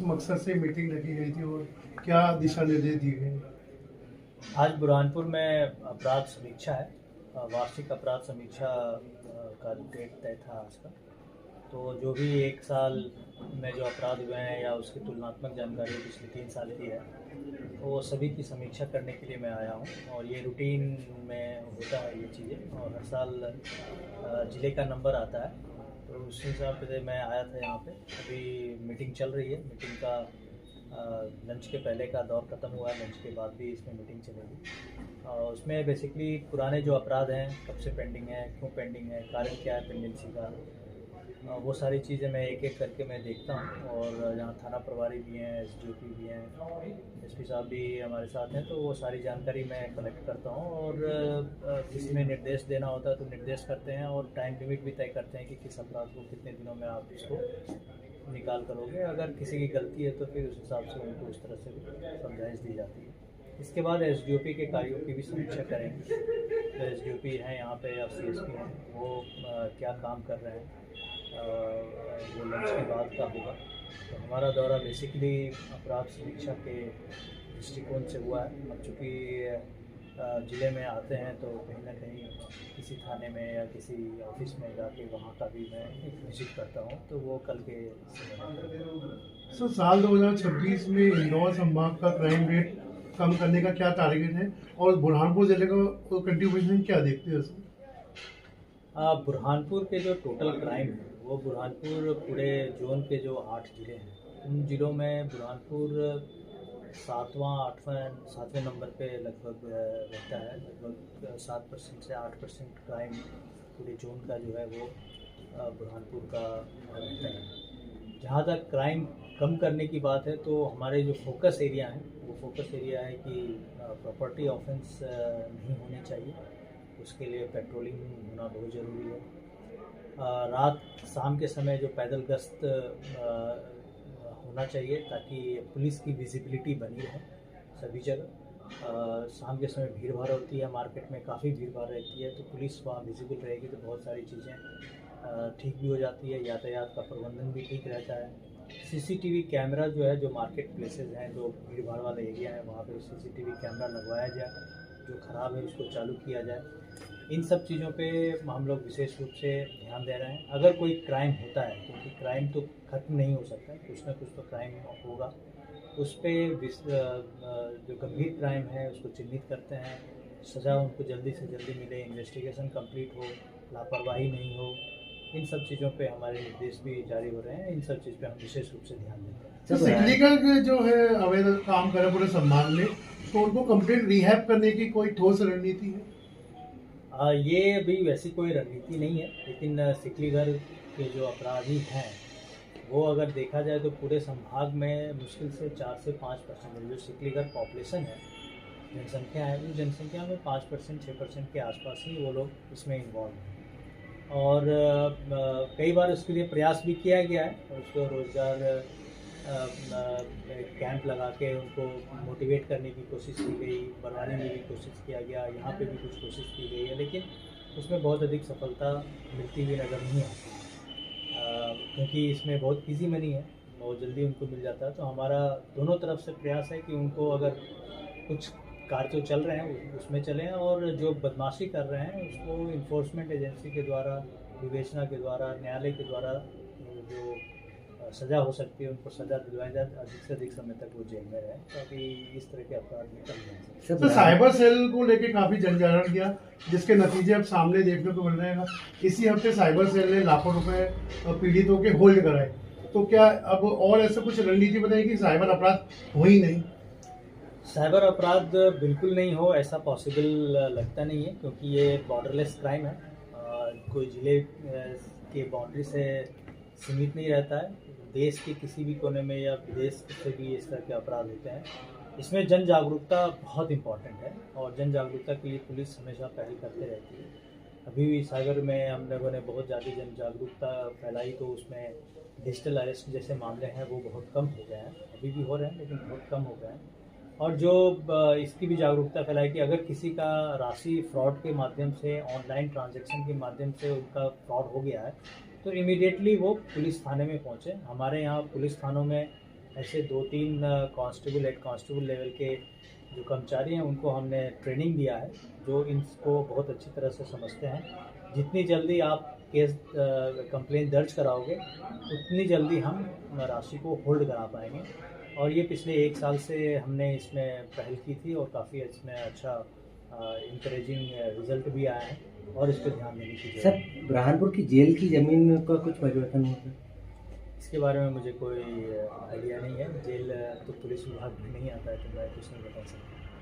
मकसद से मीटिंग रखी गई थी और क्या दिशा निर्देश दिए गए? आज बुरहानपुर में अपराध समीक्षा है। वार्षिक अपराध समीक्षा का डेट तय था आज का। तो जो भी एक साल में जो अपराध हुए हैं या उसकी तुलनात्मक जानकारी पिछले 3 साल की है, तो वो सभी की समीक्षा करने के लिए मैं आया हूँ। और ये रूटीन में होता है ये चीज़ें, और हर साल ज़िले का नंबर आता है, तो उस हिसाब से मैं आया था यहाँ पे। अभी मीटिंग चल रही है। मीटिंग का लंच के पहले का दौर ख़त्म हुआ है, लंच के बाद भी इसमें मीटिंग चलेगी। उसमें बेसिकली पुराने जो अपराध हैं कब से पेंडिंग है, क्यों पेंडिंग है, कारण क्या है पेंडेंसी का, वो सारी चीज़ें मैं एक एक करके मैं देखता हूँ। और यहाँ थाना प्रभारी भी हैं, एसडीओपी भी हैं, एसपी साहब भी हमारे साथ हैं, तो वो सारी जानकारी मैं कलेक्ट करता हूँ। और जिसमें निर्देश देना होता है तो निर्देश करते हैं, और टाइम लिमिट भी तय करते हैं कि किस अपराध को कितने दिनों में आप इसको निकाल करोगे। अगर किसी की गलती है तो फिर उस हिसाब से उनको उस तरह से भी समझाइश दी जाती है। इसके बाद एसडीओपी के कार्यों की भी समीक्षा करेंगे। तो एसडीओपी हैं यहाँ पे या सीएसपी हैं, वो क्या काम कर रहे हैं, वो लंच के बाद का होगा। तो हमारा दौरा बेसिकली अपराध समीक्षा के दृष्टिकोण से हुआ है। अब चूँकि ज़िले में आते हैं तो कहीं ना कहीं किसी थाने में या किसी ऑफिस में जाके वहाँ का भी मैं एक विजिट करता हूँ, तो वो कल के सर, साल 2026 में इंदौर संभाग का क्राइम रेट कम करने का क्या टारगेट है और बुरहानपुर जिले का कंट्रीब्यूशन क्या देखते हैं सर? बुरहानपुर के जो टोटल क्राइम है वो बुरहानपुर पूरे जोन के जो 8 ज़िले हैं, उन ज़िलों में बुरहानपुर 7वें नंबर पे लगभग रहता है। लगभग 7% से 8% क्राइम पूरे जोन का जो है वो बुरहानपुर का रहता है। जहाँ तक क्राइम कम करने की बात है तो हमारे जो फोकस एरिया हैं, वो फोकस एरिया है कि प्रॉपर्टी ऑफेंस नहीं होने चाहिए। उसके लिए पेट्रोलिंग होना बहुत ज़रूरी है। रात शाम के समय जो पैदल गश्त होना चाहिए, ताकि पुलिस की विजिबिलिटी बनी रहे सभी जगह। शाम के समय भीड़ भाड़ होती है, मार्केट में काफ़ी भीड़ भाड़ रहती है, तो पुलिस वहाँ विजिबल रहेगी तो बहुत सारी चीज़ें ठीक भी हो जाती है, यातायात का प्रबंधन भी ठीक रहता है। सीसीटीवी कैमरा जो है, जो मार्केट प्लेसेस हैं, जो भीड़ भाड़ वाला एरिया है, वहाँ पे सीसीटीवी कैमरा लगवाया जाए, जो ख़राब है उसको चालू किया जाए। इन सब चीज़ों पे हम लोग विशेष रूप से ध्यान दे रहे हैं। अगर कोई क्राइम होता है, क्योंकि क्राइम तो ख़त्म नहीं हो सकता, कुछ ना कुछ तो क्राइम होगा, उस पर जो गंभीर क्राइम है उसको चिन्हित करते हैं, सज़ा उनको जल्दी से जल्दी मिले, इन्वेस्टिगेशन कंप्लीट हो, लापरवाही नहीं हो। इन सब चीज़ों पे हमारे निर्देश भी जारी हो रहे हैं। इन सब चीज़ पे हम विशेष रूप से ध्यान देते हैं। तो सिकलीगल जो है अवैध काम करे पूरे संभाग में, तो उनको कंप्लीट रिहैब करने की कोई ठोस रणनीति है? ये अभी वैसी कोई रणनीति नहीं है, लेकिन सिकलीगढ़ के जो अपराधी हैं वो अगर देखा जाए तो पूरे संभाग में मुश्किल से 4 से 5% जो सिकलीगढ़ पॉपुलेशन है, जनसंख्या है, उस जनसंख्या में 5% 6% के आसपास ही वो लोग इसमें इन्वॉल्व हैं। और कई बार उसके लिए प्रयास भी किया गया है, उसको रोज़गार कैंप लगा के उनको मोटिवेट करने की कोशिश की गई, बढ़ाने में भी कोशिश किया गया, यहाँ पे भी कुछ कोशिश की गई है, लेकिन उसमें बहुत अधिक सफलता मिलती हुई नज़र नहीं आती, क्योंकि इसमें बहुत ईजी मनी है, बहुत जल्दी उनको मिल जाता है। तो हमारा दोनों तरफ से प्रयास है कि उनको अगर कुछ कार्य जो चल रहे हैं उसमें चलें, और जो बदमाशी कर रहे हैं उसको इन्फोर्समेंट एजेंसी के द्वारा, विवेचना के द्वारा, न्यायालय के द्वारा जो सज़ा हो सकती है उनको सज़ा दिलवाई जाए, अधिक से अधिक समय तक वो जेल में रहे, ताकि इस तरह के अपराध में कम जाए। तो साइबर सेल को लेके काफ़ी जनजागरण किया, जिसके नतीजे अब सामने देखने को मिल रहे हैं। इसी हफ्ते साइबर सेल ने लाखों रुपए पीड़ितों के होल्ड कराए, तो क्या अब और ऐसा कुछ रणनीति बताइए कि साइबर अपराध हो ही नहीं? साइबर अपराध बिल्कुल नहीं हो ऐसा पॉसिबल लगता नहीं है, क्योंकि ये बॉर्डरलेस क्राइम है, कोई ज़िले के बाउंड्री से सीमित नहीं रहता है। देश के किसी भी कोने में या विदेश से भी इस तरह के अपराध होते हैं। इसमें जन जागरूकता बहुत इम्पॉर्टेंट है, और जन जागरूकता के लिए पुलिस हमेशा पहल करते रहती है। अभी भी साइबर में हम लोगों ने बहुत ज़्यादा जन जागरूकता फैलाई, तो उसमें डिजिटल अरेस्ट जैसे मामले हैं वो बहुत कम हो गए हैं, अभी भी हो रहे हैं लेकिन बहुत कम हो गए हैं। और जो इसकी भी जागरूकता फैलाई कि अगर किसी का राशि फ्रॉड के माध्यम से, ऑनलाइन ट्रांजैक्शन के माध्यम से उनका फ्रॉड हो गया है, तो इमीडिएटली वो पुलिस थाने में पहुँचे। हमारे यहाँ पुलिस थानों में ऐसे 2-3 कांस्टेबल, हेड कांस्टेबल लेवल के जो कर्मचारी हैं उनको हमने ट्रेनिंग दिया है, जो इनको बहुत अच्छी तरह से समझते हैं। जितनी जल्दी आप केस कंप्लेंट दर्ज कराओगे उतनी जल्दी हम राशि को होल्ड करा पाएंगे। और ये पिछले 1 साल से हमने इसमें पहल की थी और काफ़ी इसमें अच्छा इंकरेजिंग रिजल्ट भी आया है और इस पर ध्यान देने की सर, जरूरत है। बुरहानपुर की जेल की ज़मीन का कुछ परिवर्तन हुआ था? इसके बारे में मुझे कोई आइडिया नहीं है। जेल तो पुलिस विभाग में नहीं आता है, तो मैं कुछ नहीं बता सकता।